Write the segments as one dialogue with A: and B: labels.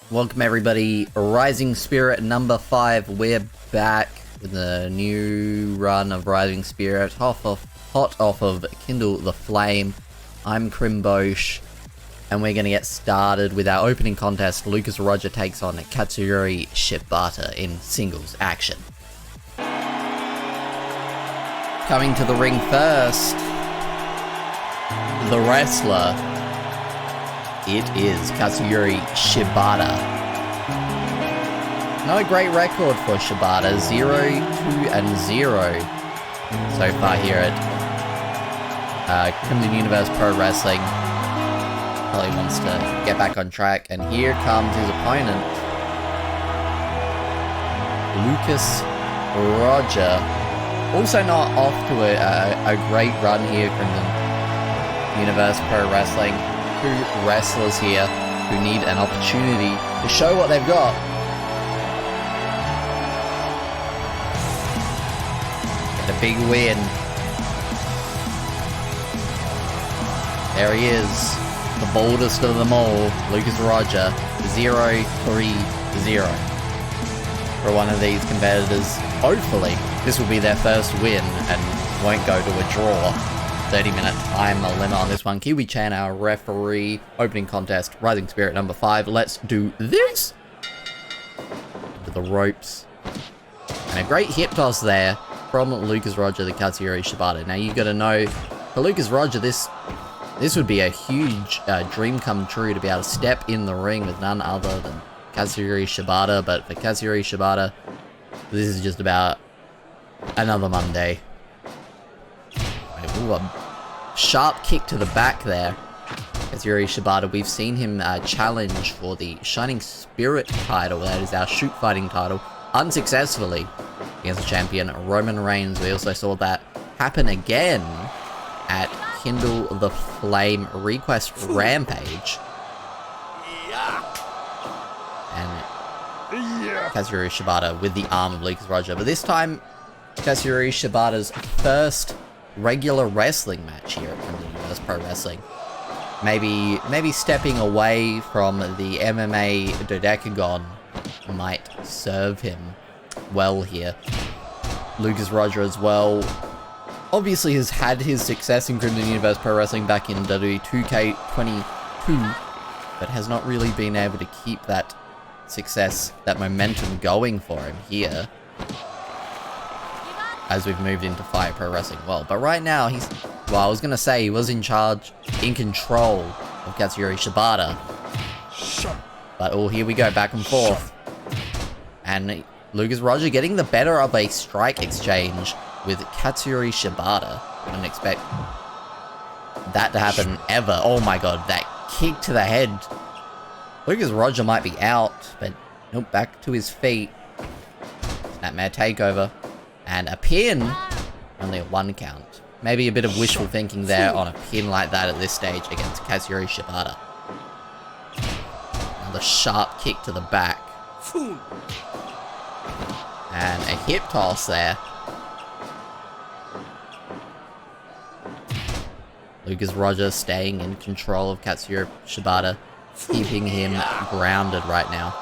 A: Welcome everybody, Rising Spirit number 5, we're back with a new run of Rising Spirit, hot off of Kindle the Flame. I'm Crimbosh, and we're going to get started with our opening contest. Lucas Rodger takes on Katsuyori Shibata in singles action. Coming to the ring first, the wrestler. It is Katsuyori Shibata. Not a great record for Shibata, 0-2-0 so far here at Crimson Universe Pro Wrestling. Probably wants to get back on track, and here comes his opponent, Lucas Rodger. Also not off to a great run here, Crimson Universe Pro Wrestling. Two wrestlers here who need an opportunity to show what they've got. Get a big win. There he is, the boldest of them all, Lucas Rodger, 0-3-0. For one of these competitors, hopefully this will be their first win and won't go to a draw. 30-minute time limit on this one. Kiwi-chan, our referee. Opening contest, Rising Spirit number 5. Let's do this. Into the ropes. And a great hip toss there from Lucas Rodger, the Katsuyori Shibata. Now you gotta know, for Lucas Rodger, this would be a huge dream come true to be able to step in the ring with none other than Katsuyori Shibata. But for Katsuyori Shibata, this is just about another Monday. Ooh, a sharp kick to the back there. Katsuyori Shibata, we've seen him challenge for the Shining Spirit title, that is our shoot fighting title, unsuccessfully against the champion Roman Reigns. We also saw that happen again at Kindle the Flame Request Rampage. And Katsuyori Shibata with the arm of Lucas Rodger. But this time, Katsuyori Shibata's first regular wrestling match here at Crimson Universe Pro Wrestling. Maybe stepping away from the MMA Dodecagon might serve him well here. Lucas Rodger as well obviously has had his success in Crimson Universe Pro Wrestling back in WWE 2K22, but has not really been able to keep that success, that momentum going for him here as we've moved into Fire Pro Wrestling. Well, but right now I was gonna say he was in control of Katsuyori Shibata. But here we go, back and forth. And Lucas Rodger getting the better of a strike exchange with Katsuyori Shibata. I wouldn't expect that to happen ever. Oh my god, that kick to the head. Lucas Rodger might be out, but nope, back to his feet. Snapmare takeover. And a pin, only a 1 count. Maybe a bit of wishful thinking there on a pin like that at this stage against Katsuyori Shibata. Another sharp kick to the back. And a hip toss there. Lucas Rodger staying in control of Katsuyori Shibata, keeping him grounded right now.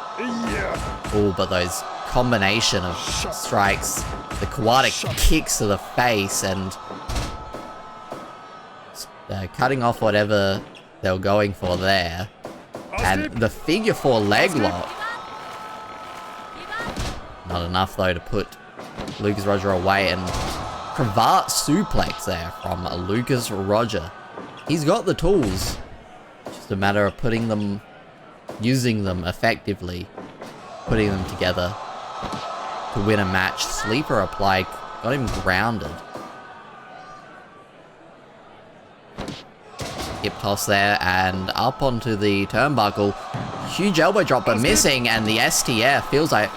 A: Oh, but those combination of strikes, the chaotic kicks to the face, and cutting off whatever they were going for there. And the figure 4 leg lock. Not enough though to put Lucas Rodger away, and cravat suplex there from Lucas Rodger. He's got the tools. Just a matter of using them effectively, putting them together to win a match. Sleeper applied, got him grounded. Hip toss there, and up onto the turnbuckle. Huge elbow drop, but missing, and the STF feels like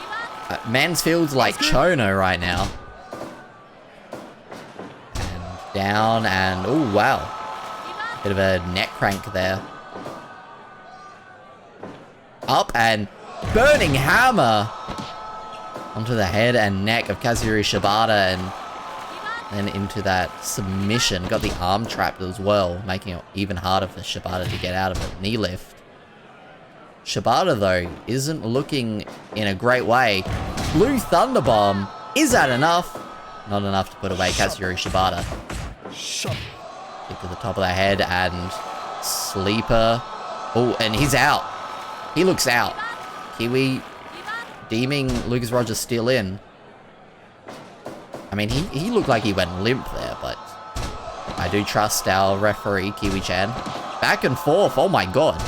A: Mansfield's like Chono right now. And down, and oh wow, bit of a neck crank there. Up, and burning hammer onto the head and neck of Katsuyori Shibata, and then into that submission. Got the arm trapped as well, making it even harder for Shibata to get out of it. Knee lift. Shibata, though, isn't looking in a great way. Blue Thunder Bomb. Is that enough? Not enough to put away Katsuyori Shibata. Kick to the top of the head and Sleeper. Oh, and he's out. He looks out. Kiwi deeming Lucas Rodger still in. I mean, he looked like he went limp there, but I do trust our referee, Kiwi-chan. Back and forth. Oh my god.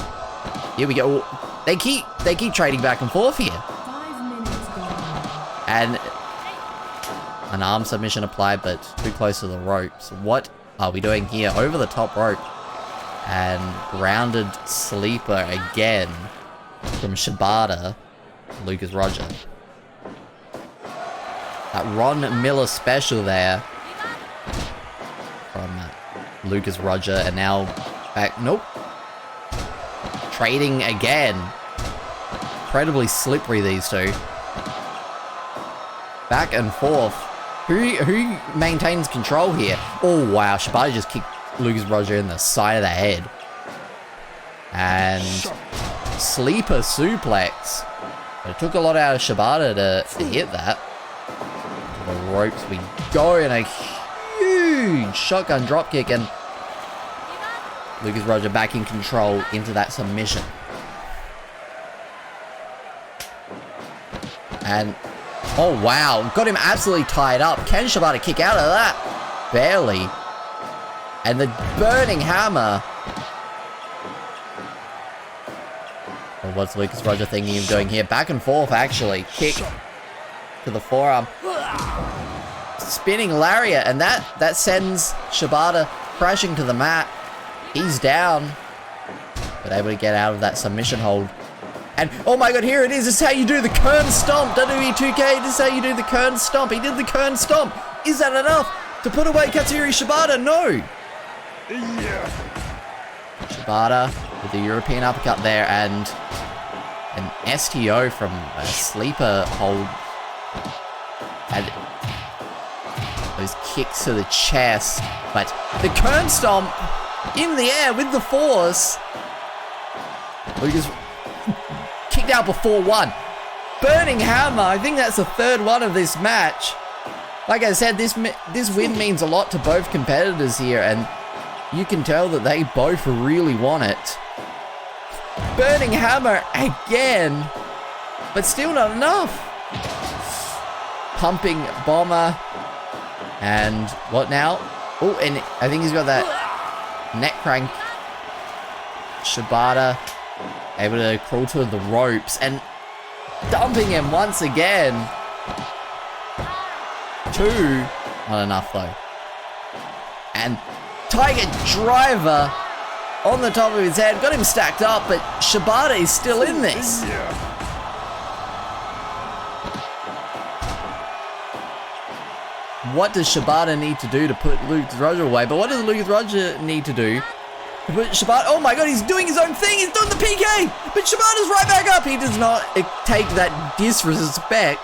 A: Here we go. They keep trading back and forth here.
B: 5 minutes gone.
A: And an arm submission applied, but too close to the ropes. What are we doing here? Over the top rope. And grounded sleeper again from Shibata, Lucas Rodger. That Ron Miller special there from Lucas Rodger, and now back. Nope. Trading again. Incredibly slippery, these two. Back and forth. Who maintains control here? Oh, wow. Shibata just kicked Lucas Rodger in the side of the head. And sleeper suplex. But it took a lot out of Shibata to hit that. To the ropes we go, and a huge shotgun dropkick, and Lucas Rodger back in control into that submission. And oh wow, got him absolutely tied up. Can Shibata kick out of that? Barely. And the burning hammer. Well, what's Lucas Rodger thinking of doing here? Back and forth, actually. Kick to the forearm. Spinning lariat, and that sends Shibata crashing to the mat. He's down, but able to get out of that submission hold. And oh my god, here it is. This is how you do the Kern Stomp. WWE 2K, this is how you do the Kern Stomp. He did the Kern Stomp. Is that enough to put away Katsuyori Shibata? No.
C: Yeah.
A: Shibata with the European uppercut there, and an STO from a sleeper hold. And those kicks to the chest, but the Kern Stomp in the air with the force. Lucas kicked out before one. Burning hammer. I think that's the third one of this match. Like I said, this win means a lot to both competitors here, and you can tell that they both really want it. Burning hammer again, but still not enough. Pumping bomber. And what now? Oh, and I think he's got that neck crank. Shibata able to crawl to the ropes and dumping him once again. 2. Not enough though. And Tiger Driver on the top of his head. Got him stacked up, but Shibata is still in this. What does Shibata need to do to put Lucas Rodger away? But what does Lucas Rodger need to do to put Shibata... Oh my god, he's doing his own thing! He's doing the PK! But Shibata's right back up! He does not take that disrespect.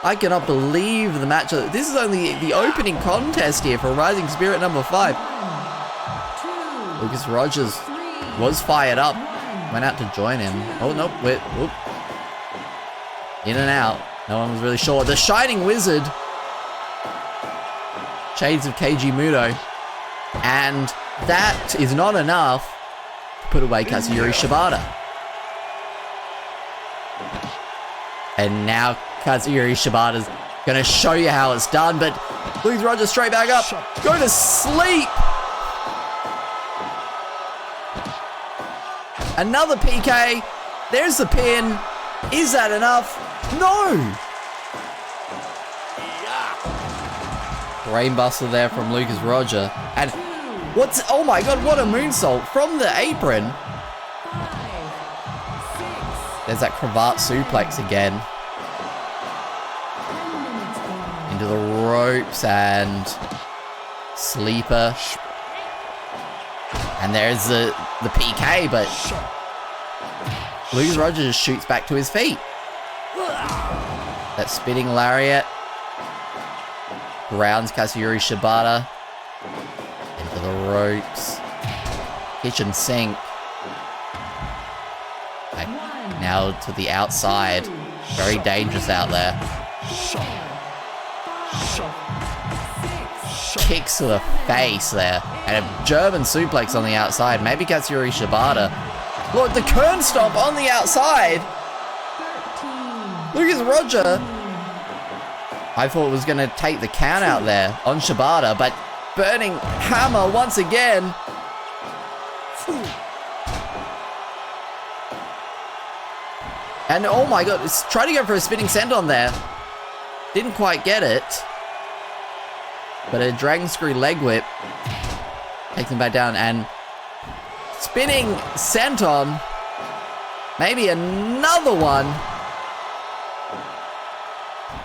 A: I cannot believe the match. This is only the opening contest here for Rising Spirit number 5. Lucas Rodger was fired up. Went out to join him. Oh, nope. In and out. No one was really sure. The Shining Wizard... Shades of KG Muto. And that is not enough to put away Katsuyori Shibata. And now Katsuyori Shibata's gonna show you how it's done, but Lucas Rodger straight back up. Go to sleep. Another PK. There's the pin. Is that enough? No. Brainbuster there from Lucas Rodger. And what's... Oh my god, what a moonsault from the apron.
B: 5, 6.
A: There's that cravat suplex again. Into the ropes and... Sleeper. And there's the PK, but... Lucas Rodger just shoots back to his feet. That spinning lariat. Grounds Katsuyori Shibata into the ropes. Kitchen sink. Now to the outside. Very dangerous out there. Kicks to the face there. And a German suplex on the outside. Maybe Katsuyori Shibata. Look, the Kern stomp on the outside. Look at Rodger. I thought it was going to take the count out there on Shibata, but burning hammer once again. And oh my god, it's trying to go for a spinning senton there. Didn't quite get it. But a dragon screw leg whip takes him back down, and spinning senton. Maybe another one.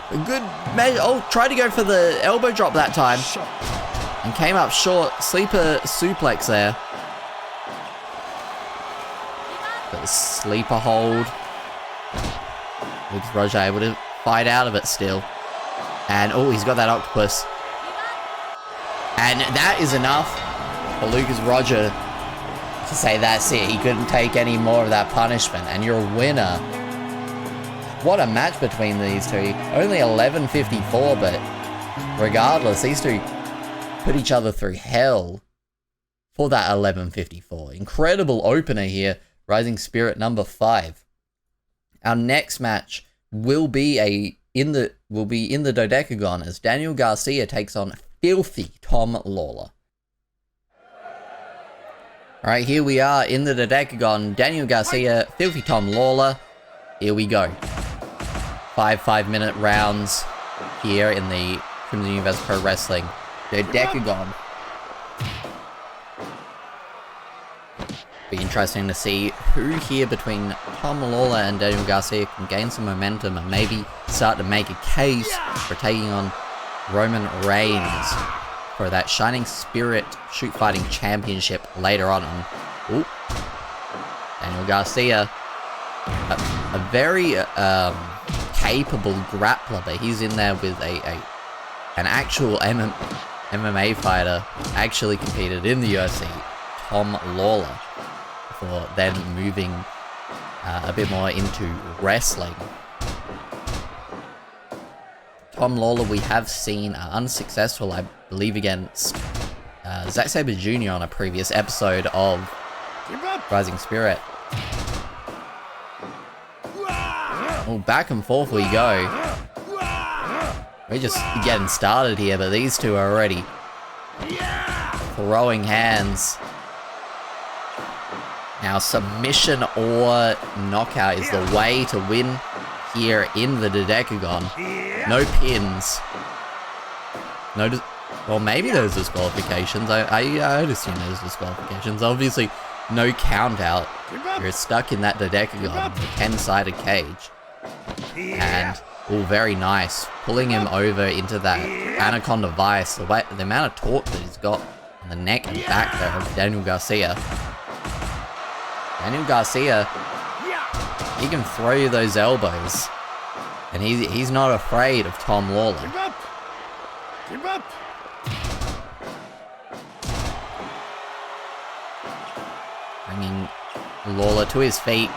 A: A good measure. Oh, tried to go for the elbow drop that time. And came up short. Sleeper suplex there. But the sleeper hold. Looks Rodger able to fight out of it still. And oh, he's got that octopus. And that is enough for Lucas Rodger to say that's it. He couldn't take any more of that punishment. And you're a winner. What a match between these two. Only 11:54, but regardless, these two put each other through hell for that 11:54. Incredible opener here. Rising Spirit number 5. Our next match will be in the Dodecagon as Daniel Garcia takes on filthy Tom Lawlor. Alright, here we are in the Dodecagon. Daniel Garcia, filthy Tom Lawlor. Here we go. 5-minute rounds here in the Crimson Universe Pro Wrestling Dodecagon. Be interesting to see who here between Tom Lawlor and Daniel Garcia can gain some momentum and maybe start to make a case for taking on Roman Reigns for that Shining Spirit Shoot Fighting Championship later on. Ooh. Daniel Garcia, a very capable grappler, but he's in there with an actual MMA fighter, actually competed in the UFC, Tom Lawlor, before then moving a bit more into wrestling. Tom Lawlor we have seen unsuccessful, I believe, against Zack Sabre Jr. on a previous episode of Rising Spirit. Oh, back and forth we go. We're just getting started here, but these two are already throwing hands. Now, submission or knockout is the way to win here in the Dodecagon. No pins. No, well, maybe there's disqualifications. I'd assume there's disqualifications. Obviously, no count out. You're stuck in that Dodecagon, the 10-sided cage. And, oh, very nice. Pulling him over into that Anaconda Vice. The amount of torque that he's got on the neck and back there of Daniel Garcia. Daniel Garcia, he can throw you those elbows. And he's not afraid of Tom Lawlor.
C: Give up!
A: Bringing Lawlor to his feet.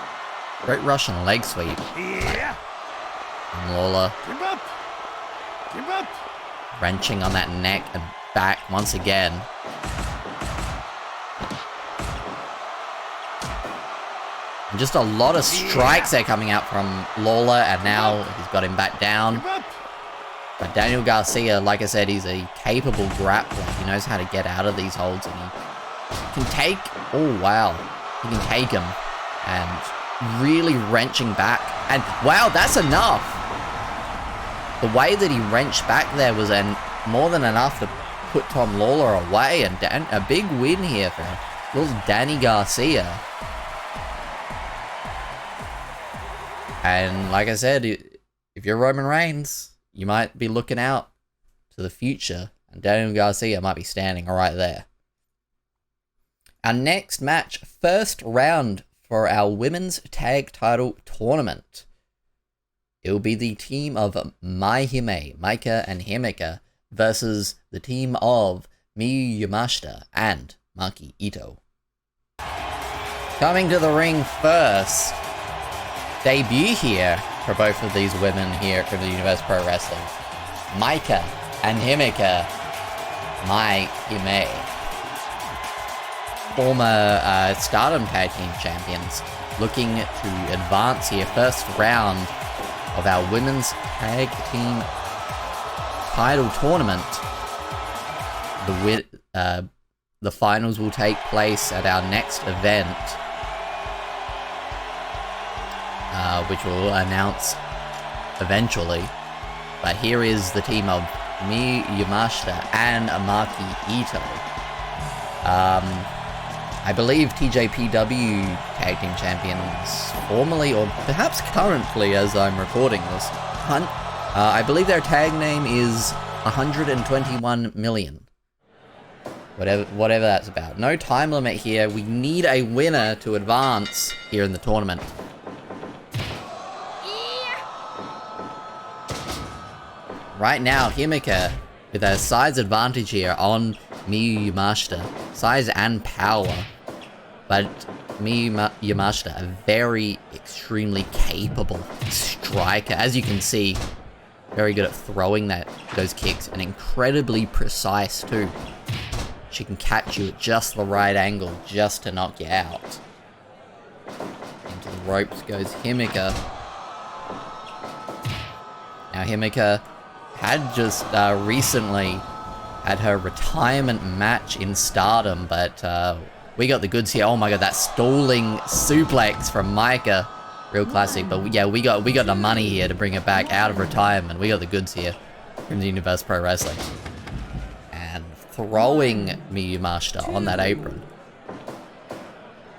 A: Great Russian leg sweep.
C: Yeah.
A: And Lawlor
C: Give up!
A: wrenching on that neck and back once again. And just a lot of strikes there coming out from Lawlor, and now he's got him back down. But Daniel Garcia, like I said, he's a capable grappler. He knows how to get out of these holds, and he can take... Oh, wow. He can take him. And really wrenching back. And, wow, that's enough! The way that he wrenched back there was more than enough to put Tom Lawlor away. And a big win here for little Danny Garcia. And like I said, if you're Roman Reigns, you might be looking out to the future, and Daniel Garcia might be standing right there. Our next match, first round for our women's tag title tournament. It will be the team of MaiHime, Meiya and Himeka, versus the team of Miyu Yamashita and Maki Itoh. Coming to the ring first, debut here for both of these women here at the Universe Pro Wrestling. Micah and Himika MaiHime, former Stardom Tag Team Champions, looking to advance here. First round of our Women's Tag Team title tournament. The finals will take place at our next event, which we'll announce eventually. But here is the team of Miyu Yamashita and Maki Itoh. I believe TJPW Tag Team Champions, formerly or perhaps currently as I'm recording this. I believe their tag name is 121 million. Whatever that's about. No time limit here. We need a winner to advance here in the tournament. Right now, Himika with a size advantage here on Miyu Yamashita. Size and power. But Miyu Yamashita, a very extremely capable striker. As you can see, very good at throwing those kicks and incredibly precise too. She can catch you at just the right angle just to knock you out. Into the ropes goes Himika. Now Himika had just recently had her retirement match in Stardom, but we got the goods here. Oh my god, that stalling suplex from Micah. Real classic, but yeah, we got the money here to bring her back out of retirement. We got the goods here from the Universe Pro Wrestling. And throwing Miyu Yamashita on that apron.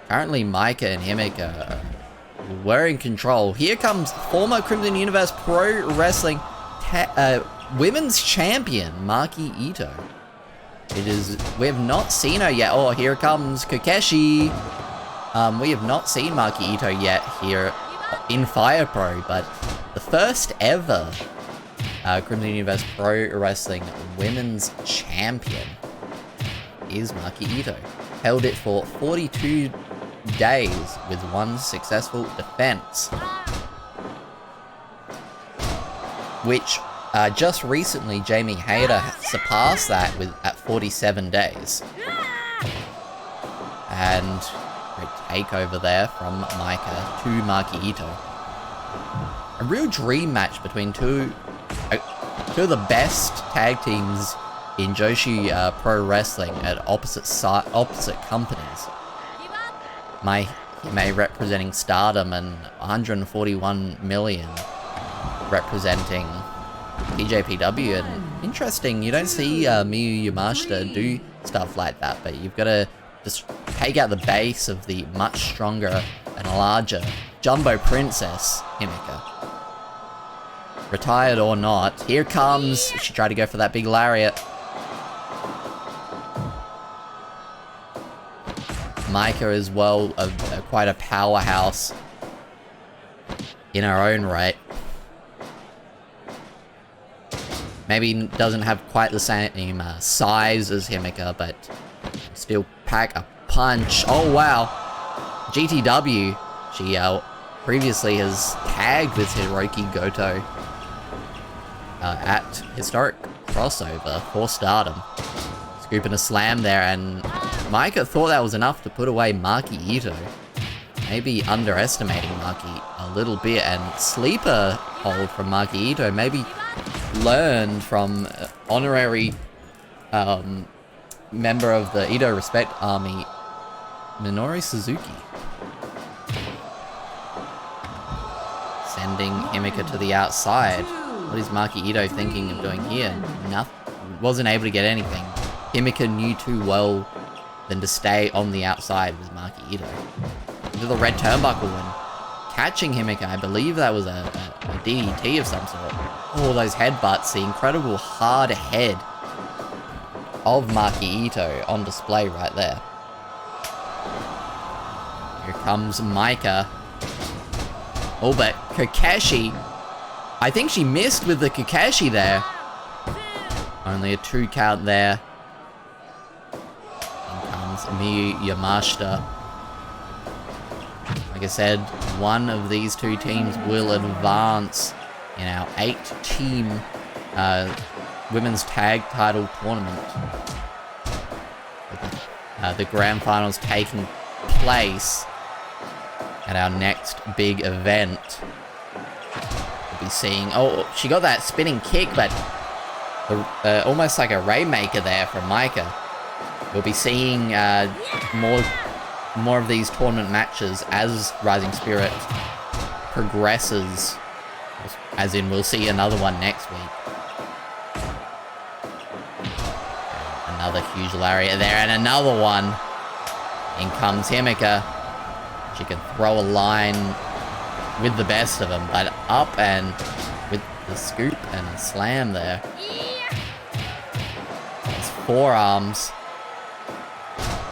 A: Currently, Micah and Himika were in control. Here comes former Crimson Universe Pro Wrestling Women's Champion, Maki Itoh. We have not seen her yet. Oh, here comes Kokeshi. We have not seen Maki Itoh yet here in Fire Pro, but the first ever Crimson Universe Pro Wrestling Women's Champion is Maki Itoh. Held it for 42 days with one successful defense, which just recently Jamie Hayter surpassed that at 47 days. And great takeover there from Micah to Maki Itoh. A real dream match between two of the best tag teams in Joshi Pro Wrestling at opposite companies. MaiHime representing Stardom and 141 million representing TJPW. And interesting, you don't see Miyu Yamashita do stuff like that, but you've got to just take out the base of the much stronger and larger Jumbo Princess, Himika. Retired or not, here comes, she tried to go for that big lariat. Micah as well, quite a powerhouse in her own right. Maybe doesn't have quite the same size as Himika, but still pack a punch. Oh wow. GTW, she previously has tagged with Hiroki Goto at Historic Crossover for Stardom. Scooping a slam there, and Micah thought that was enough to put away Maki Itoh. Maybe underestimating Maki a little bit, and sleeper hold from Maki Itoh. Maybe learned from honorary member of the Itoh Respect Army, Minoru Suzuki. Sending Himika to the outside. What is Maki Itoh thinking of doing here? Nothing. Wasn't able to get anything. Himika knew too well than to stay on the outside with Maki Itoh. Into the red turnbuckle and catching Himika. I believe that was a DDT of some sort. Oh, those headbutts. The incredible hard head of Maki Itoh on display right there. Here comes Micah. Oh, but Kokeshi. I think she missed with the Kokeshi there. Only a 2 count there. In comes Miyu Yamashita. Like I said, one of these two teams will advance in our 8-team women's tag title tournament. The grand finals taking place at our next big event. We'll be seeing... Oh, she got that spinning kick, but almost like a Rainmaker there from Micah. We'll be seeing more of these tournament matches as Rising Spirit progresses. As in, we'll see another one next week. Another huge lariat there, and another one. In comes Himika. She can throw a line with the best of them, but up and with the scoop and a slam there. It's forearms.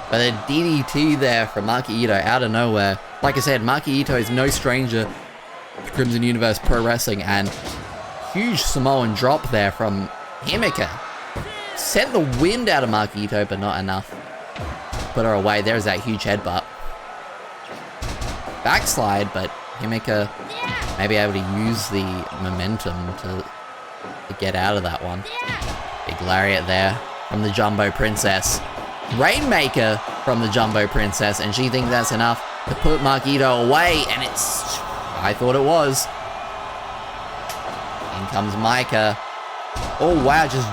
A: But a DDT there from Maki Itoh out of nowhere. Like I said, Maki Itoh is no stranger to Crimson Universe Pro Wrestling, and huge Samoan drop there from Himika. Sent the wind out of Maki Itoh, but not enough. Put her away. There's that huge headbutt. Backslide, but Himika may be able to use the momentum to get out of that one. Big lariat there from the Jumbo Princess. Rainmaker from the Jumbo Princess, and she thinks that's enough to put Maki Itoh away, and it's... I thought it was. In comes Micah. Oh wow, just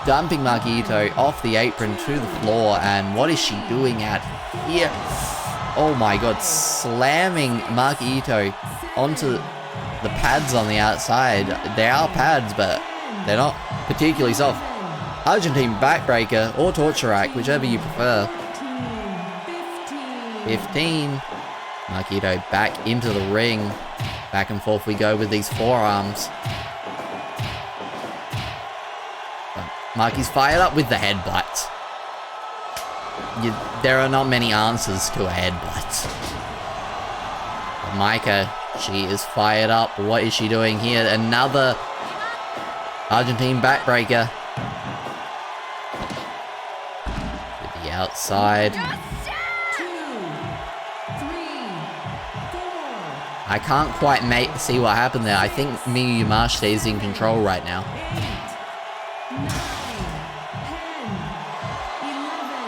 A: dumping Maki Itoh off the apron to the floor, and what is she doing out here? Oh my god, slamming Maki Itoh onto the pads on the outside. They are pads, but they're not particularly soft. Argentine backbreaker or torture rack, whichever you prefer. 15. Maki Itoh back into the ring. Back and forth we go with these forearms. Maki's fired up with the headbutt. There are not many answers to a headbutt. But Micah, she is fired up. What is she doing here? Another Argentine backbreaker. To the outside. I can't quite see what happened there. I think Miyu Yamashita is in control right now. 9, 10, 11,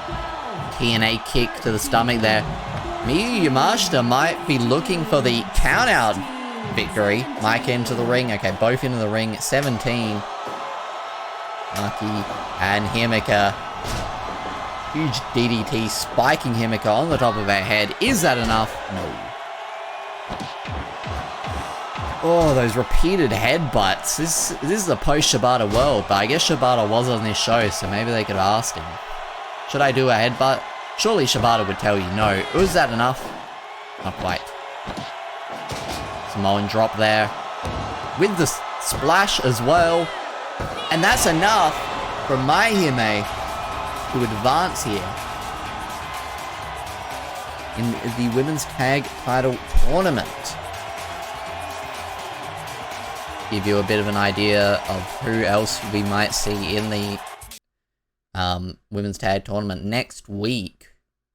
A: 12. TNA kick to the stomach there. Miyu Yamashita might be looking for the count-out victory. Mike into the ring. Okay, both into the ring. 17. Maki and Himika. Huge DDT spiking Himika on the top of her head. Is that enough? No. Oh, those repeated headbutts. This is a post-Shibata world, but I guess Shibata was on this show, so maybe they could have asked him. Should I do a headbutt? Surely Shibata would tell you no. Was that enough? Not quite. Samoan drop there. With the splash as well. And that's enough for MaiHime to advance here in the Women's Tag Title Tournament. Give you a bit of an idea of who else we might see in the Women's Tag Tournament next week.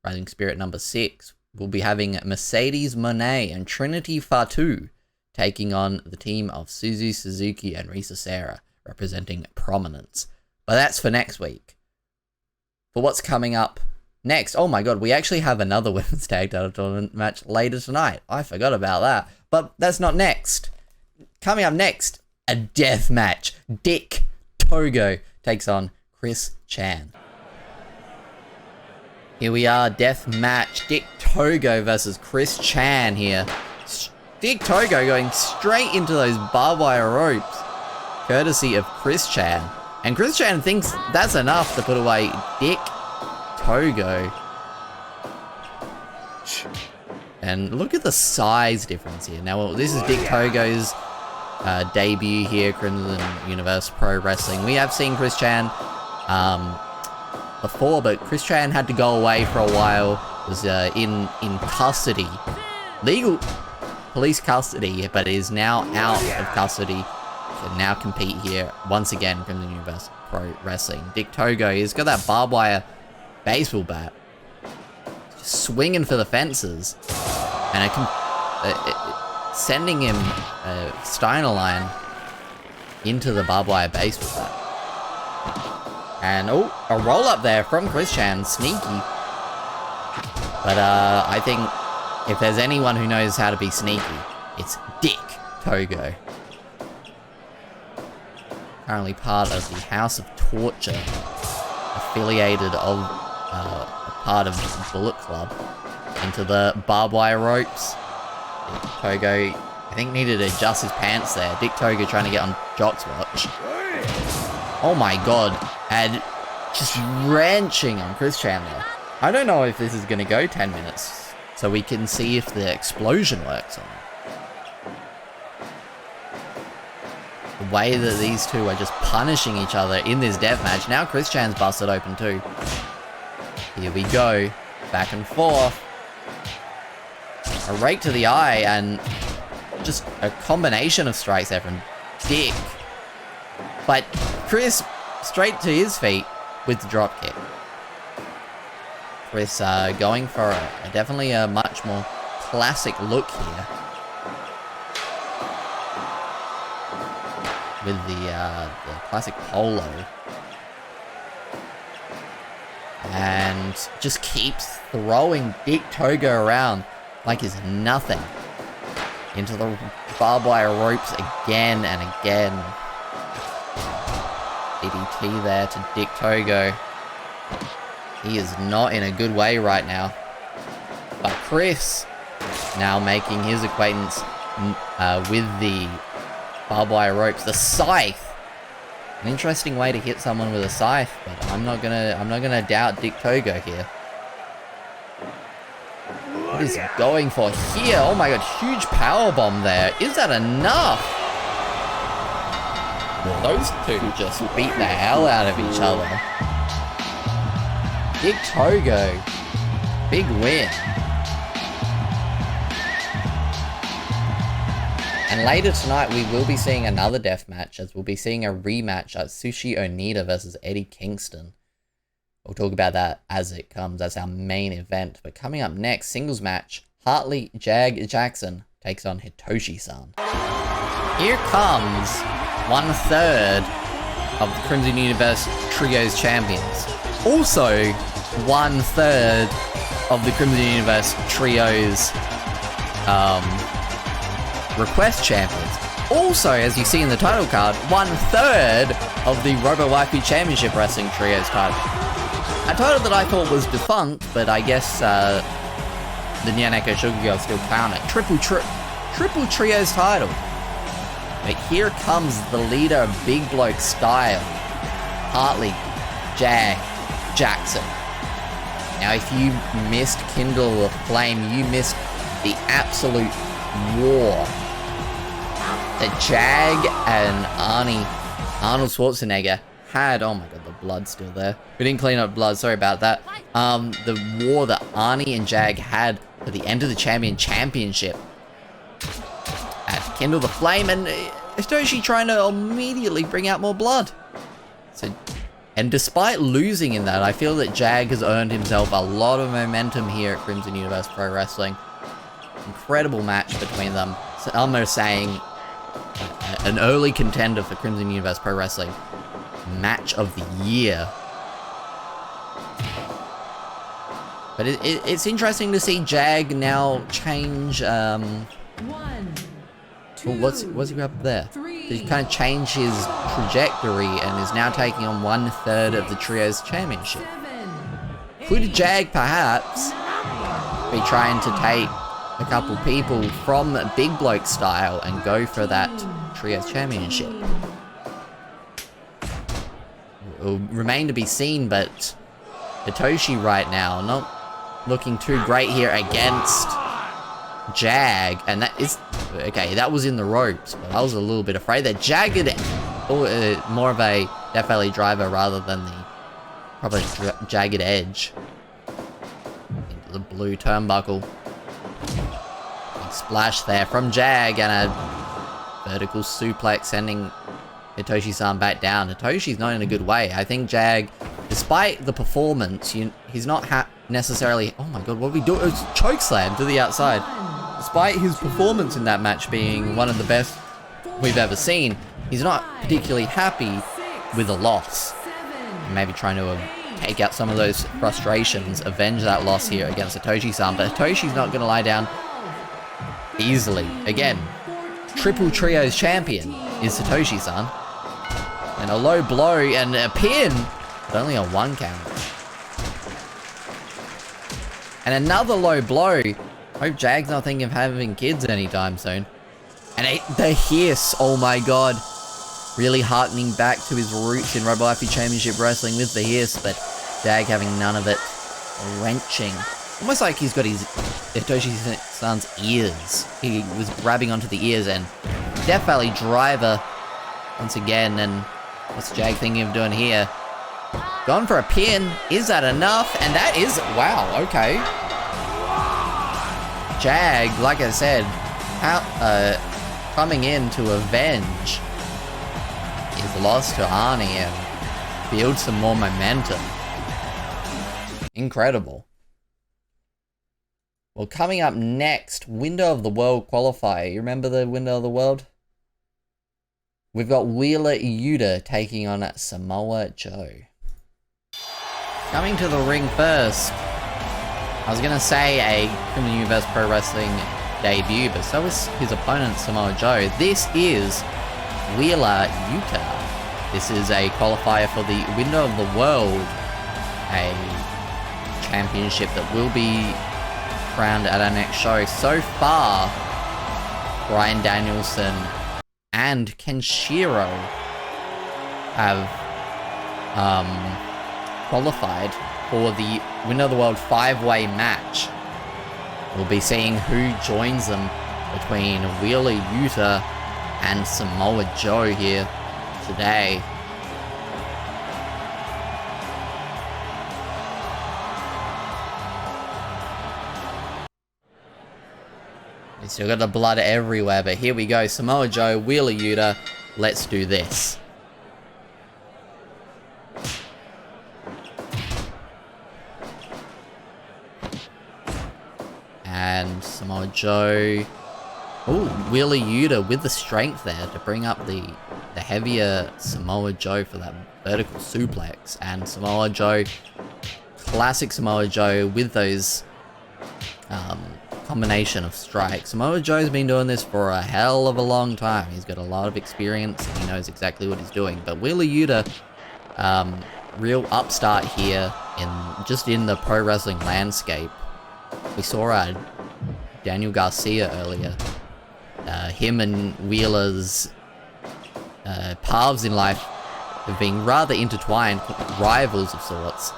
A: Rising Spirit number 6. We'll be having Mercedes Monet and Trinity Fatu taking on the team of Suzu Suzuki and Risa Serra, representing Prominence. But that's for next week. For what's coming up next, oh my god, we actually have another Women's Tag Title Tournament match later tonight. I forgot about that. But that's not next. Coming up next, a death match. Dick Togo takes on Chris Chan. Here we are, death match. Dick Togo versus Chris Chan here. Dick Togo going straight into those barbed wire ropes, courtesy of Chris Chan. And Chris Chan thinks that's enough to put away Dick Togo. And look at the size difference here. Now, this is Dick Togo's debut here, Crimson Universe Pro Wrestling. We have seen Chris Chan before, but Chris Chan had to go away for a while. Was in custody, legal police custody, but is now out of custody. Can now compete here once again, Crimson Universe Pro Wrestling. Dick Togo, he's got that barbed wire baseball bat, just swinging for the fences. And sending him Steiner line into the barbed wire base with that. And oh, a roll up there from Chris-chan, sneaky. But I think if there's anyone who knows how to be sneaky, it's Dick Togo. Currently part of the House of Torture, affiliated of a part of Bullet Club, into the barbed wire ropes. Dick Togo, I think, needed to adjust his pants there. Dick Togo trying to get on Jock's watch. Oh my god, and just wrenching on Chris-chan there. I don't know if this is going to go 10 minutes, so we can see if the explosion works on it. The way that these two are just punishing each other in this deathmatch. Now Chris-chan's busted open too. Here we go, back and forth. A rake to the eye, and just a combination of strikes there from Dick. But Chris straight to his feet with the drop kick. Chris going for definitely a much more classic look here. With the classic polo. And just keeps throwing Dick Togo around like it's nothing. Into the barbed wire ropes again and again. DDT there to Dick Togo. He is not in a good way right now. But Chris now making his acquaintance with the barbed wire ropes. The scythe. An interesting way to hit someone with a scythe, but I'm not gonna doubt Dick Togo here. What is he going for here? Oh my god, huge power bomb there. Is that enough? Well, those two just beat the hell out of each other. Dick Togo, big win. And later tonight we will be seeing another death match, as we'll be seeing a rematch at Atsushi Onita versus Eddie Kingston. We'll talk about that as it comes, as our main event. But coming up next, singles match, Hartley Jackson takes on Hitoshi-San. Here comes 1/3 of the Crimson Universe Trios Champions. Also, 1/3 of the Crimson Universe Trios Request Champions. Also, as you see in the title card, 1/3 of the Robo Waifu Championship Wrestling Trios title. A title that I thought was defunct, but I guess the Nyaneko Shugyo still count it. Triple Trios title. But here comes the leader of Big Bloke Style, Hartley Jackson. Now, if you missed Kindle the Flame, you missed the absolute war that Jag and Arnold Schwarzenegger had. Oh my god, the blood's still there. We didn't clean up blood, sorry about that. The war that Arnie and Jag had for the end of the championship at Kindle the Flame, and Hitoshi trying to immediately bring out more blood. So, and despite losing in that, I feel that Jag has earned himself a lot of momentum here at Crimson Universe Pro Wrestling. Incredible match between them. Some are saying an early contender for Crimson Universe Pro Wrestling match of the year. But it's interesting to see Jag now change. What's he got up there? He's kind of changed his trajectory and is now taking on 1/3 of the Trios Championship. Could Jag perhaps be trying to take a couple people from Big Bloke Style and go for that Trios Championship? It will remain to be seen, but Hitoshi right now not looking too great here against Jag, and that is okay. That was in the ropes, but I was a little bit afraid that jagged, more of a Death Valley driver rather than the proper jagged edge into the blue turnbuckle. Big splash there from Jag, and a vertical suplex sending Hitoshi-san back down. Hitoshi's not in a good way. I think Jag, despite the performance, he's not necessarily... Oh my god, what are we doing? It's chokeslam to the outside. despite his performance in that match being one of the best we've ever seen, he's not particularly happy with a loss. Maybe trying to take out some of those frustrations, avenge that loss here against Hitoshi-San, but Hitoshi's not going to lie down easily. Again, Triple Trios champion is Hitoshi-San. And a low blow and a pin, but only a 1 count. And another low blow. Hope Jag's not thinking of having kids anytime soon. And the hiss, oh my god. Really harkening back to his roots in Robo Life Championship Wrestling with the hiss, but Jag having none of it. Wrenching. Almost like he's got his Hitoshi-san's ears. He was grabbing onto the ears, and Death Valley Driver once again. And what's Jag thinking of doing here? Gone for a pin. Is that enough? And that is... Wow, okay. Jag, like I said, coming in to avenge his loss to Arnie and build some more momentum. Incredible. Well, coming up next, Window of the World Qualifier. You remember the Window of the World? We've got Wheeler Yuta taking on Samoa Joe. Coming to the ring first. I was going to say a Criminal Universe Pro Wrestling debut, but so is his opponent, Samoa Joe. This is Wheeler Yuta. This is a qualifier for the Window of the World, a championship that will be crowned at our next show. So far, Bryan Danielson and Kenshiro have qualified for the Window of the World 5-way match. We'll be seeing who joins them between Wheeler Yuta and Samoa Joe here today. We still got the blood everywhere, but here we go. Samoa Joe, Wheeler Yuta, let's do this. And Samoa Joe... Ooh, Wheeler Yuta with the strength there to bring up the heavier Samoa Joe for that vertical suplex. And Samoa Joe, classic Samoa Joe with those combination of strikes. Samoa Joe's been doing this for a hell of a long time. He's got a lot of experience and he knows exactly what he's doing. But Wheeler Yuta, real upstart here in the pro wrestling landscape. We saw Daniel Garcia earlier. Him and Wheeler's paths in life have been rather intertwined, rivals of sorts.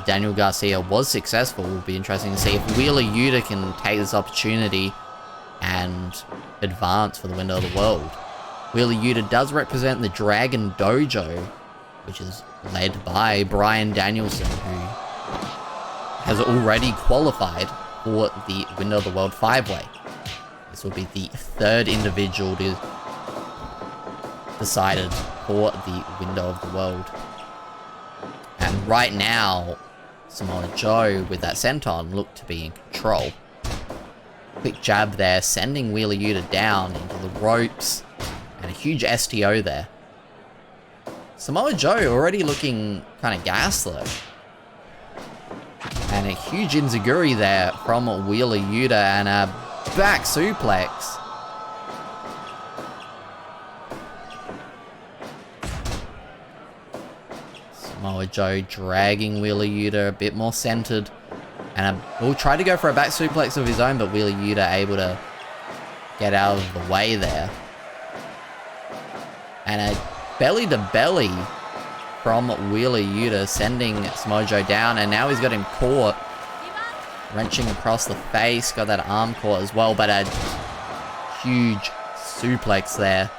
A: Daniel Garcia was successful. It will be interesting to see if Wheeler Yuta can take this opportunity and advance for the Window of the World. Wheeler Yuta does represent the Dragon Dojo, which is led by Bryan Danielson, who has already qualified for the Window of the World 5-way. This will be the third individual decided for the Window of the World. And right now, Samoa Joe with that senton looked to be in control. Quick jab there, sending Wheeler Yuta down into the ropes. And a huge STO there. Samoa Joe already looking kind of gassed though. And a huge enziguri there from Wheeler Yuta and a back suplex. Samoa Joe dragging Wheeler Yuta a bit more centered. And we'll try to go for a back suplex of his own, but Wheeler Yuta able to get out of the way there. And a belly to belly from Wheeler Yuta, sending Samoa Joe down, and now he's got him caught. Wrenching across the face, got that arm caught as well, but a huge suplex there.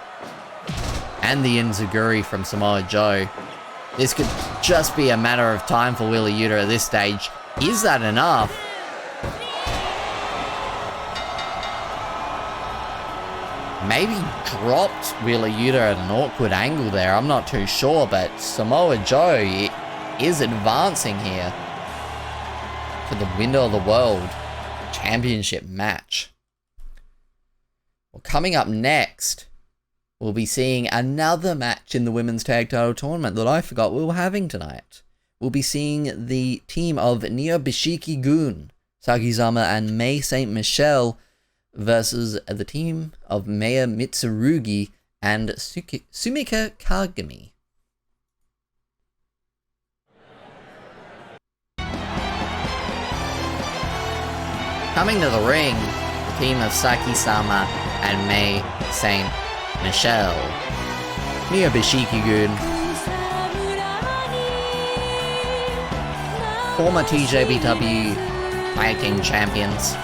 A: And the enziguri from Samoa Joe. This could just be a matter of time for Wheeler Yuta at this stage. Is that enough? Maybe dropped Wheeler Yuta at an awkward angle there. I'm not too sure, but Samoa Joe is advancing here to the Window of the World Championship match. Well, coming up next, we'll be seeing another match in the Women's Tag Title Tournament that I forgot we were having tonight. We'll be seeing the team of Neo-Bishiki-gun, Sakisama and Mei St. Michel versus the team of Meiya Mitsurugi and Sumika Kagami. Coming to the ring, the team of Sakisama and Mei St. Michel. Neo-Bishiki-gun, former TJBW Tag Team Champions.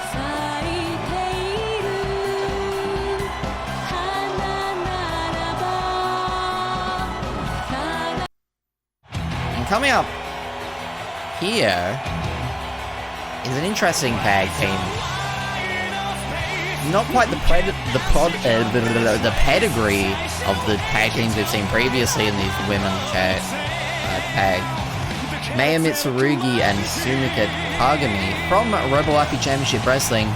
A: And coming up here is an interesting tag team. Not quite the pedigree of the tag teams we've seen previously in these women's tag. Meiya Mitsurugi and Sumika Kagami from Rebel-Aki Championship Wrestling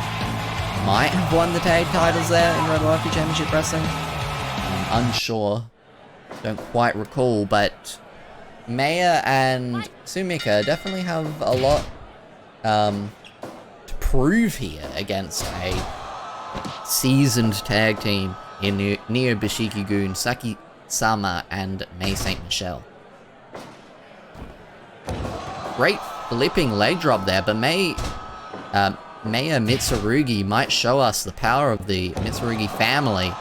A: might have won the tag titles there in Rebel-Aki Championship Wrestling. I'm unsure. Don't quite recall, but Meiya and Sumika definitely have a lot to prove here against a seasoned tag team in Neo-Bishiki-gun, Sakisama and Mei St. Michel. Great flipping leg drop there, but Meiya Mitsurugi might show us the power of the Mitsurugi family.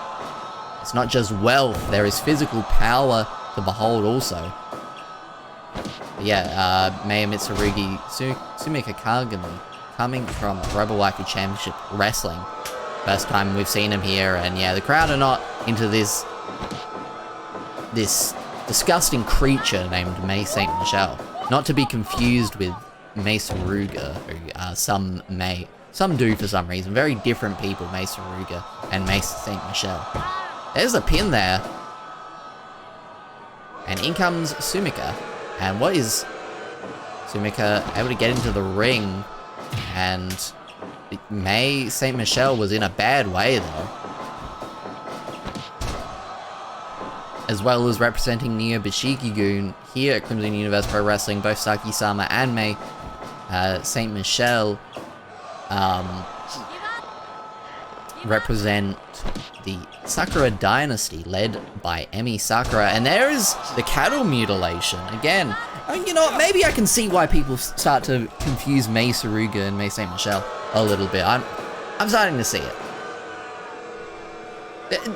A: It's not just wealth, there is physical power to behold also. But yeah, Meiya Mitsurugi, Sumika Kagami, coming from Rebel-Aki Championship Wrestling. First time we've seen him here, and yeah, the crowd are not into this disgusting creature named Mei St. Michel. Not to be confused with Mitsurugi, who some do for some reason. Very different people, Mitsurugi and Mei St. Michel. There's a pin there. And in comes Sumika. And what is Sumika able to get into the ring? And Mei St. Michel was in a bad way though. As well as representing Neo-Bishiki-gun here at Crimson Universe Pro Wrestling, both Sakisama and Mei St. Michel represent the Sakura dynasty led by Emi Sakura. And there is the cattle mutilation again. You know what, maybe I can see why people start to confuse Mitsurugi and Mei St. Michel a little bit. I'm starting to see it.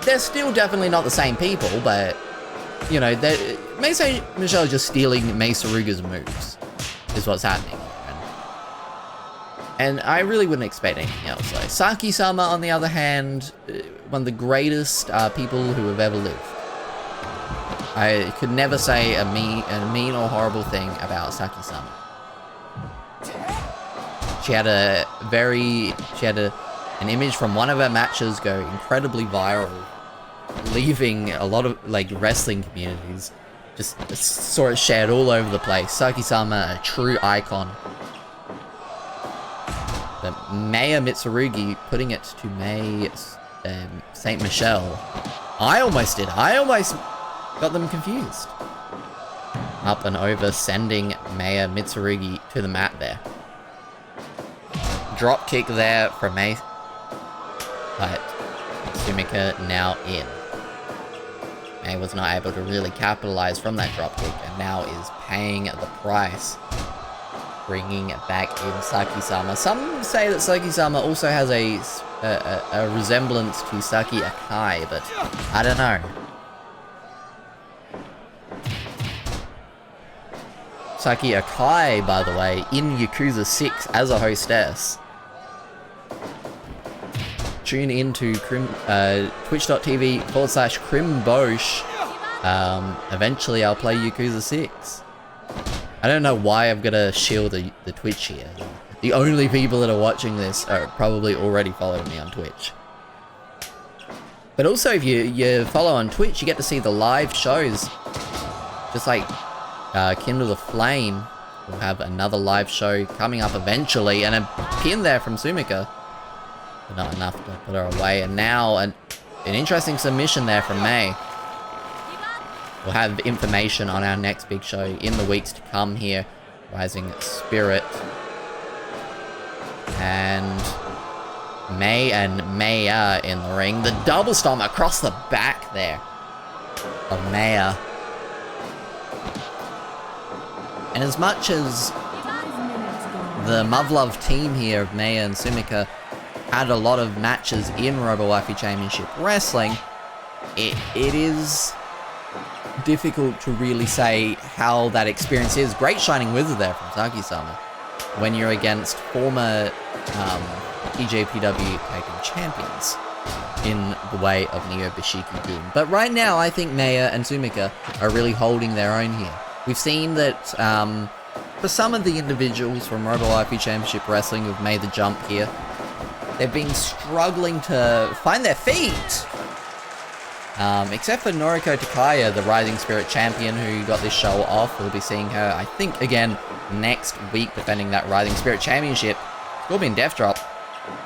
A: They're still definitely not the same people, but you know, Mei St. Michel is just stealing Mitsurugi's moves, is what's happening. And I really wouldn't expect anything else. Like Sakisama, on the other hand, one of the greatest people who have ever lived. I could never say a mean or horrible thing about Sakisama. She had an image from one of her matches go incredibly viral, leaving a lot of like wrestling communities. Just saw it shared all over the place. Sakisama, a true icon. But Meiya Mitsurugi putting it to Mei St. Michel. I almost got them confused. Up and over, sending Meiya Mitsurugi to the mat there. Drop kick there from Mei. But Sumika now in. Mei was not able to really capitalize from that drop kick and now is paying the price. Bringing back in Sakisama. Some say that Sakisama also has a resemblance to Saki Akai, but I don't know. Saki Akai, by the way, in Yakuza 6 as a hostess. Tune into twitch.tv/Crimbosh. Eventually I'll play Yakuza 6. I don't know why I've got to shield the Twitch here. The only people that are watching this are probably already following me on Twitch. But also if you follow on Twitch, you get to see the live shows. Just like Kindle the Flame We'll have another live show coming up eventually, and a pin there from Sumika. But not enough to put her away. And now an interesting submission there from Mei. We'll have information on our next big show in the weeks to come here. Rising Spirit. And Mei and Meiya in the ring. The double stomp across the back there of Meiya. And as much as the Muv-Luv team here of Meiya and Sumika had a lot of matches in Robo Waifu Championship Wrestling, it is difficult to really say how that experience is. Great Shining Wizard there from Sakisama when you're against former EJPW Tag Team Champions in the way of Neo Bishiki-gun. But right now, I think Meiya and Sumika are really holding their own here. We've seen that for some of the individuals from Robo Waifu Championship Wrestling who've made the jump here, they've been struggling to find their feet. Except for Noriko Takaya, the Rising Spirit champion who got this show off. We'll be seeing her, I think, again next week, defending that Rising Spirit championship. Scorpion Death Drop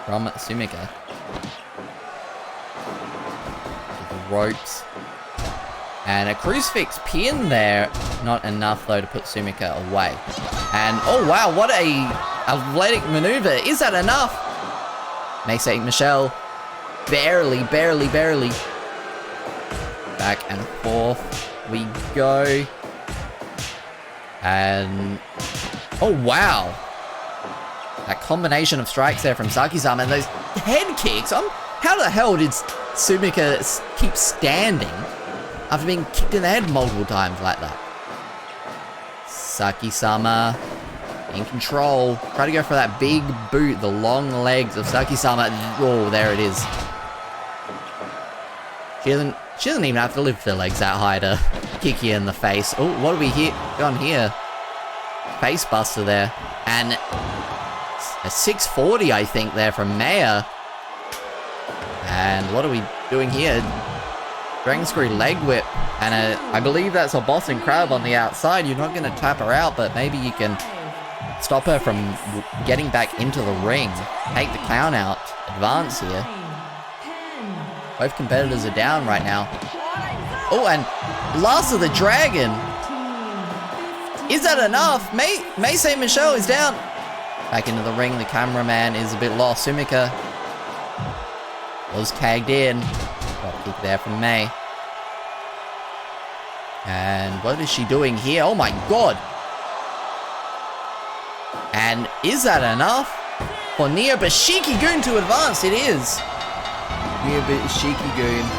A: from Sumika. To the ropes. And a crucifix pin there. Not enough, though, to put Sumika away. And, oh wow, what a athletic maneuver. Is that enough? Meisei Michel. Barely. Back and forth we go. And, oh wow. That combination of strikes there from Sakisama and those head kicks. How the hell did Sumika keep standing after being kicked in the head multiple times like that? Sakisama in control. Try to go for that big boot. The long legs of Sakisama. Oh, there it is. She doesn't even have to lift her legs that high to kick you in the face. Oh, what do we got here? Face buster there. And a 640, I think, there from Meiya. And what are we doing here? Dragon Screw leg whip. And I believe that's a Boston Crab on the outside. You're not going to tap her out, but maybe you can stop her from getting back into the ring. Take the clown out. Advance here. Both competitors are down right now. Oh, and Last of the Dragon. Is that enough? Meisei Michel is down. Back into the ring. The cameraman is a bit lost. Sumika was tagged in. Drop kick there from Mei. And what is she doing here? Oh my god. And is that enough for Neo Bishiki-gun to advance? It is. Neo Bishiki-gun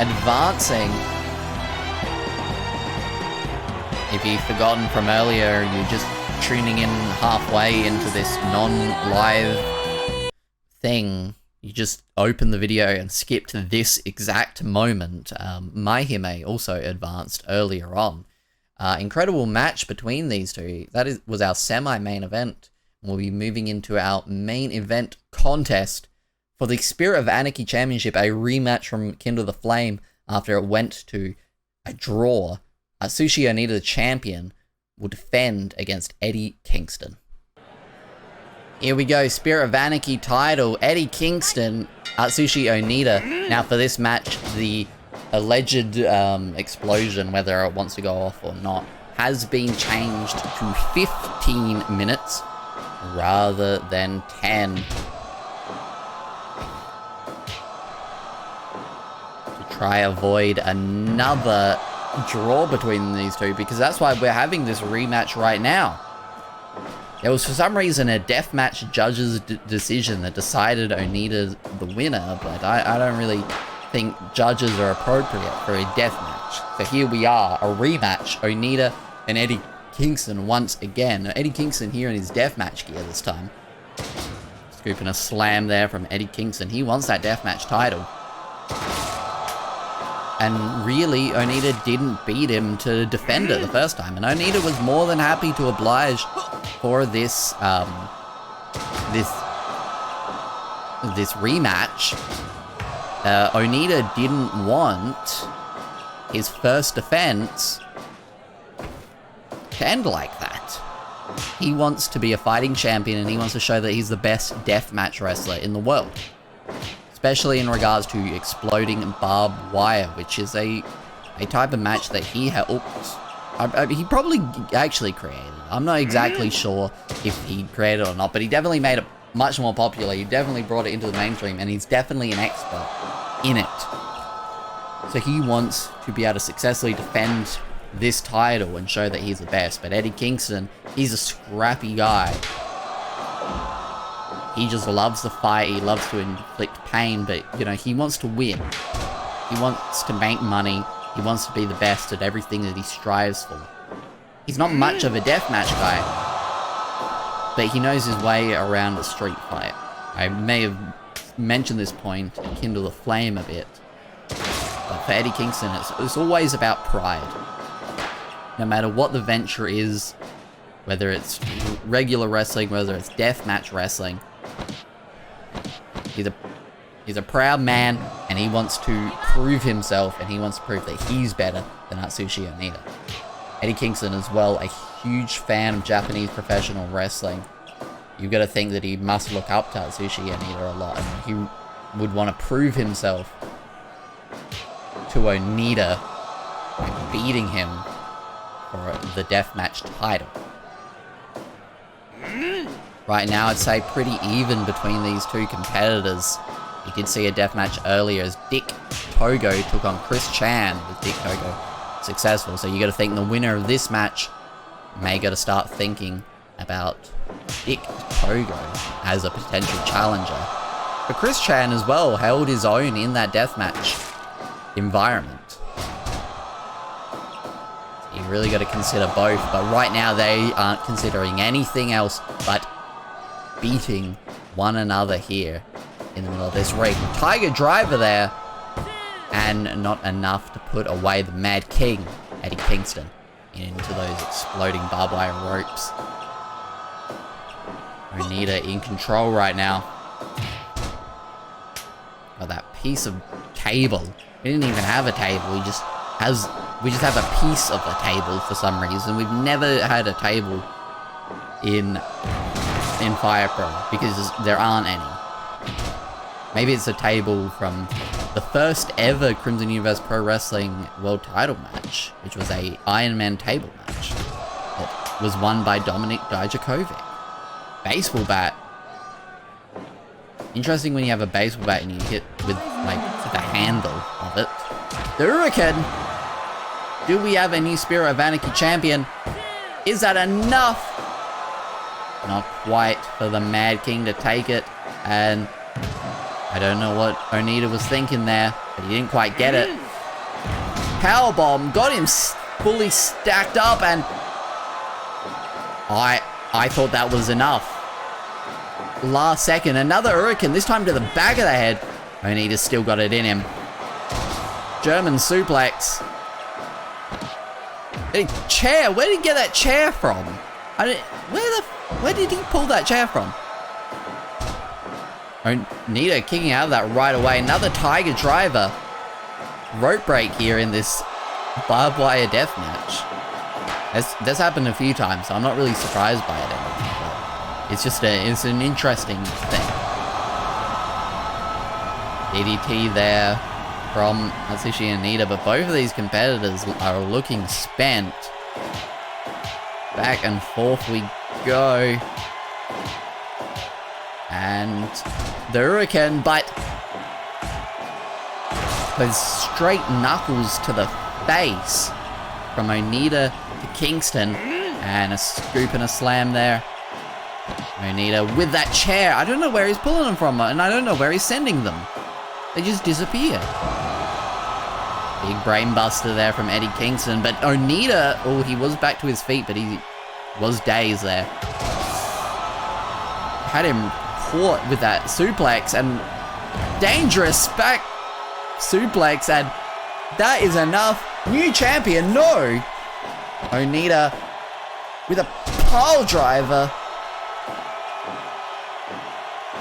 A: advancing. If you've forgotten from earlier, you're just tuning in halfway into this non-live thing. You just open the video and skip to this exact moment. MaiHime also advanced earlier on. Incredible match between these two. That was our semi-main event. We'll be moving into our main event contest for the Spirit of Anarchy Championship, a rematch from Kindle the Flame after it went to a draw. Atsushi Onita, the champion, will defend against Eddie Kingston. Here we go, Spirit of Anarchy title, Eddie Kingston, Atsushi Onita. Now for this match, the alleged explosion, whether it wants to go off or not, has been changed to 15 minutes rather than 10. To try avoid another draw between these two, because that's why we're having this rematch right now. There was for some reason a deathmatch judge's decision that decided Onita the winner, but I don't really think judges are appropriate for a deathmatch. So here we are, a rematch, Onita and Eddie Kingston once again. Now, Eddie Kingston here in his deathmatch gear this time. Scooping a slam there from Eddie Kingston. He wants that deathmatch title. And really, Onita didn't beat him to defend it the first time. And Onita was more than happy to oblige for this, this rematch. Onita didn't want his first defense to end like that. He wants to be a fighting champion, and he wants to show that he's the best deathmatch wrestler in the world. Especially in regards to exploding barbed wire, which is a type of match that he he probably actually created. I'm not exactly sure if he created it or not, but he definitely made it much more popular. He definitely brought it into the mainstream, and he's definitely an expert in it. So he wants to be able to successfully defend this title and show that he's the best. But Eddie Kingston, he's a scrappy guy. He just loves to fight, he loves to inflict pain, but, you know, he wants to win. He wants to make money, he wants to be the best at everything that he strives for. He's not much of a deathmatch guy, but he knows his way around a street fight. I may have mentioned this point and kindle the flame a bit, but for Eddie Kingston, it's always about pride. No matter what the venture is, whether it's regular wrestling, whether it's deathmatch wrestling, he's a proud man, and he wants to prove himself, and he wants to prove that he's better than Atsushi Onita. Eddie Kingston as well, a huge fan of Japanese professional wrestling. You've got to think that he must look up to Atsushi Onita a lot, and he would want to prove himself to Onita by beating him for the deathmatch title. Right now, I'd say pretty even between these two competitors. We did see a deathmatch earlier as Dick Togo took on Chris Chan, with Dick Togo successful. So you got to think the winner of this match may got to start thinking about Dick Togo as a potential challenger. But Chris Chan as well held his own in that deathmatch environment. You really got to consider both, but right now they aren't considering anything else but beating one another here in the middle of this ring. Tiger Driver there, and not enough to put away the Mad King, Eddie Kingston, into those exploding barbed wire ropes. Onita in control right now. Got that piece of table. We didn't even have a table, we just have a piece of a table for some reason. We've never had a table in Fire Pro because there aren't any. Maybe it's a table from the first ever Crimson Universe Pro Wrestling World Title match, which was a Iron Man table match that was won by Dominik Dijakovic. Baseball bat. Interesting when you have a baseball bat and you hit with like the handle of it. The Hurricane. Do we have a new Spirit of Anarchy champion? Is that enough? Not quite for the Mad King to take it, and I don't know what Onita was thinking there, but he didn't quite get it. Powerbomb got him fully stacked up, and I thought that was enough. Last second, another Hurricane, this time to the back of the head. Onita's still got it in him. German suplex. A chair, where did he get that chair from? Where did he pull that chair from? Onita kicking out of that right away. Another Tiger Driver. Rope break here in this barbed wire death match. That's happened a few times, so I'm not really surprised by it anymore. It's just it's an interesting thing. DDT there from Atsushi and Onita, but both of these competitors are looking spent. Back and forth we go. And the Hurricane, but those straight knuckles to the face from Onita to Kingston, and a scoop and a slam there. Onita with that chair. I don't know where he's pulling them from, and I don't know where he's sending them. They just disappear. Big brain buster there from Eddie Kingston, but Onita, oh, he was back to his feet, but he was dazed there. Had him caught with that suplex, and dangerous back suplex, and that is enough. New champion, no! Onita with a pile driver.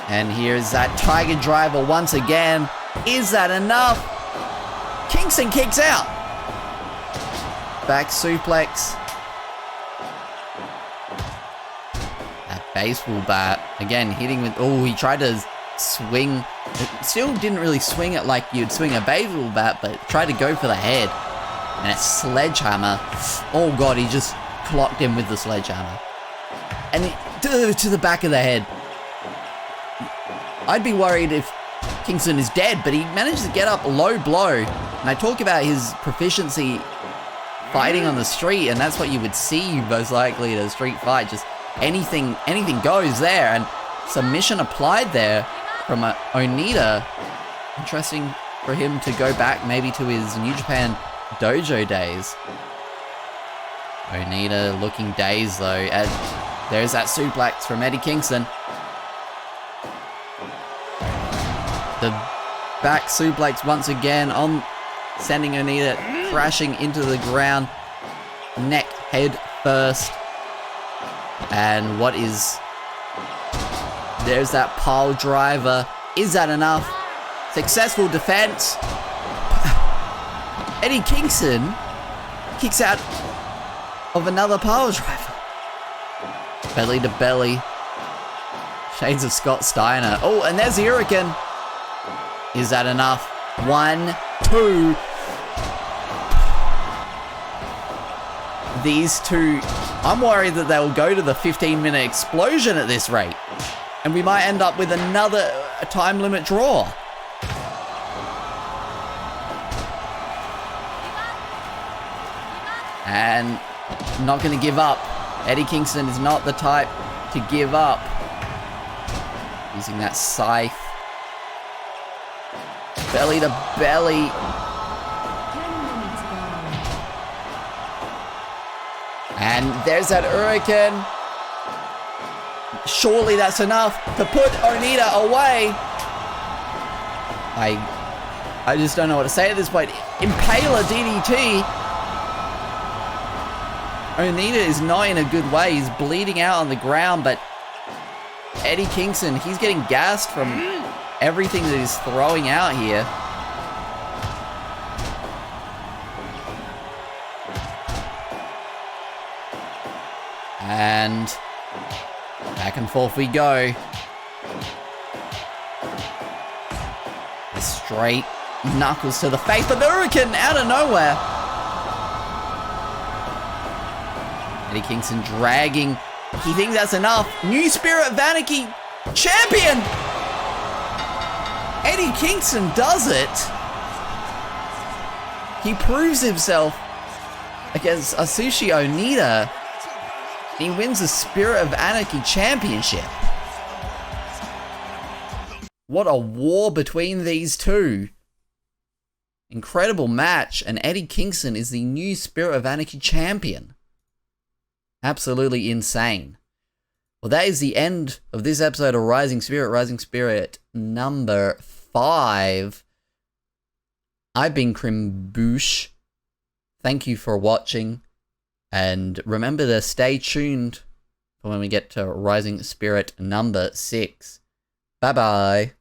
A: And here's that Tiger Driver once again. Is that enough? Kingston kicks out. Back suplex. baseball bat. Again, hitting with... Oh, he tried to swing. It still didn't really swing it like you'd swing a baseball bat, but tried to go for the head. And a sledgehammer. Oh god, he just clocked him with the sledgehammer. And to the back of the head. I'd be worried if Kingston is dead, but he managed to get up a low blow. And I talk about his proficiency fighting on the street, and that's what you would see most likely at a street fight. Just anything goes there, and submission applied there from Onita. Interesting for him to go back maybe to his New Japan dojo days. Onita looking dazed though, and there's that suplex from Eddie Kingston. The back suplex once again on sending Onita crashing into the ground, neck head first. And what is... There's that pile driver. Is that enough? Successful defense. Eddie Kingston kicks out of another pile driver. Belly to belly. Shades of Scott Steiner. Oh, and there's the Hurricane. Is that enough? 1, 2. These two, I'm worried that they'll go to the 15-minute explosion at this rate. And we might end up with another time limit draw. And not going to give up. Eddie Kingston is not the type to give up. Using that scythe. Belly to belly.
B: 10 minutes gone.
A: And there's that Hurricane. Surely that's enough to put Onita away. I just don't know what to say at this point. Impaler DDT. Onita is not in a good way. He's bleeding out on the ground, but Eddie Kingston, he's getting gassed from everything that he's throwing out here. And back and forth we go. Straight knuckles to the face, but the Hurricane out of nowhere. Eddie Kingston dragging. He thinks that's enough. New Spirit of Anarchy champion! Eddie Kingston does it. He proves himself against Atsushi Onita. He wins the Spirit of Anarchy Championship. What a war between these two. Incredible match, and Eddie Kingston is the new Spirit of Anarchy champion. Absolutely insane. Well, that is the end of this episode of Rising Spirit number 5. I've been Crimboosh. Thank you for watching. And remember to stay tuned for when we get to Rising Spirit number 6. Bye-bye.